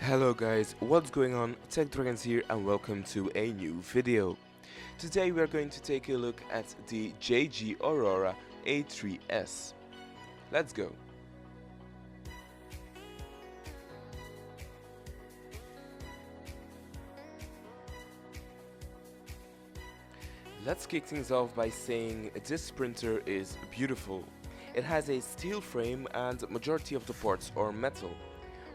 Hello guys, what's going on? Techdragonz here and welcome to a new video. Today we are going to take a look at the JGaurora A3S. Let's go. Let's kick things off by saying this printer is beautiful. It has a steel frame and majority of the parts are metal.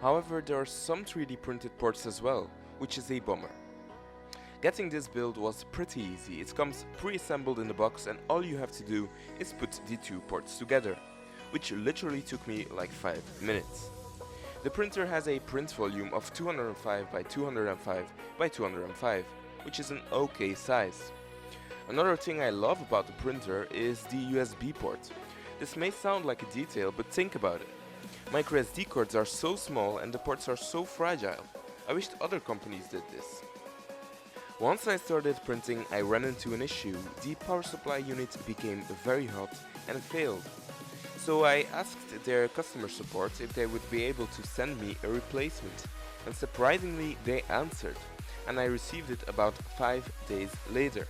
However, there are some 3D printed parts as well, which is a bummer. Getting this build was pretty easy. It comes pre-assembled in the box and all you have to do is put the two parts together, which literally took me like 5 minutes. The printer has a print volume of 205 by 205 by 205, which is an okay size. Another thing I love about the printer is the USB port. This may sound like a detail, but think about it. Micro SD cards are so small and the ports are so fragile. I wished other companies did this. Once I started printing, I ran into an issue. The power supply unit became very hot and failed. So I asked their customer support if they would be able to send me a replacement. And surprisingly, they answered. And I received it about 5 days later.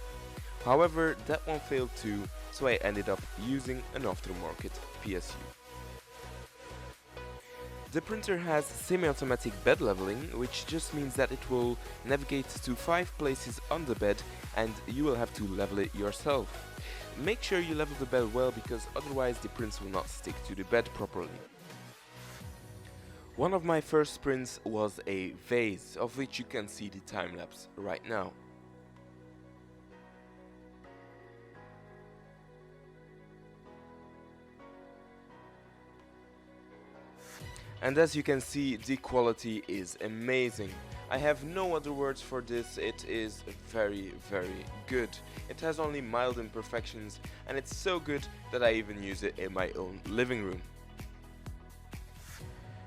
However, that one failed too, so I ended up using an aftermarket PSU. The printer has semi-automatic bed leveling, which just means that it will navigate to 5 places on the bed and you will have to level it yourself. Make sure you level the bed well because otherwise the prints will not stick to the bed properly. One of my first prints was a vase, of which you can see the time-lapse right now. And as you can see, the quality is amazing. I have no other words for this. It is very good. It has only mild imperfections and it's so good that I even use it in my own living room.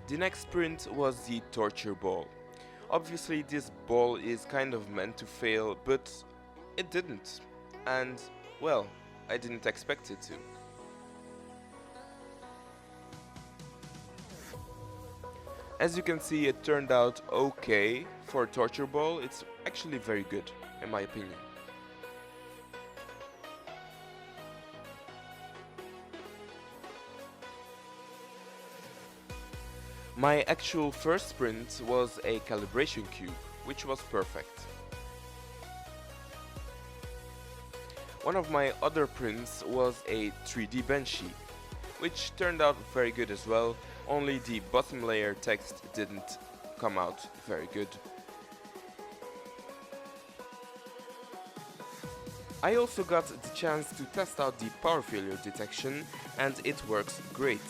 The next print was the torture ball. Obviously this ball is kind of meant to fail, but it didn't. And well, I didn't expect it to. As you can see, it turned out okay for a torture ball. It's actually very good, in my opinion. My actual first print was a calibration cube, which was perfect. One of my other prints was a 3D banshee, which turned out very good as well. Only the bottom layer text didn't come out very good. I also got the chance to test out the power failure detection and it works great.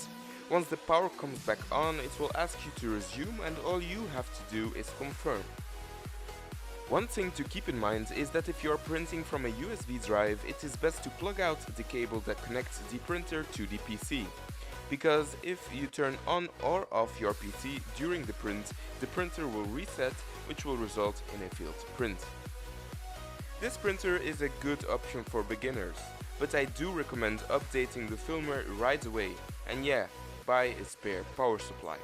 Once the power comes back on, it will ask you to resume and all you have to do is confirm. One thing to keep in mind is that if you are printing from a USB drive, it is best to plug out the cable that connects the printer to the PC. Because if you turn on or off your PC during the print, the printer will reset, which will result in a failed print. This printer is a good option for beginners, but I do recommend updating the firmware right away, and yeah, buy a spare power supply.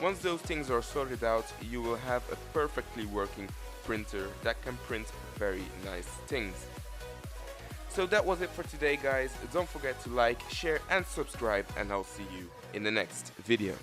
Once those things are sorted out, you will have a perfectly working printer that can print very nice things. So that was it for today guys. Don't forget to like, share and subscribe and I'll see you in the next video.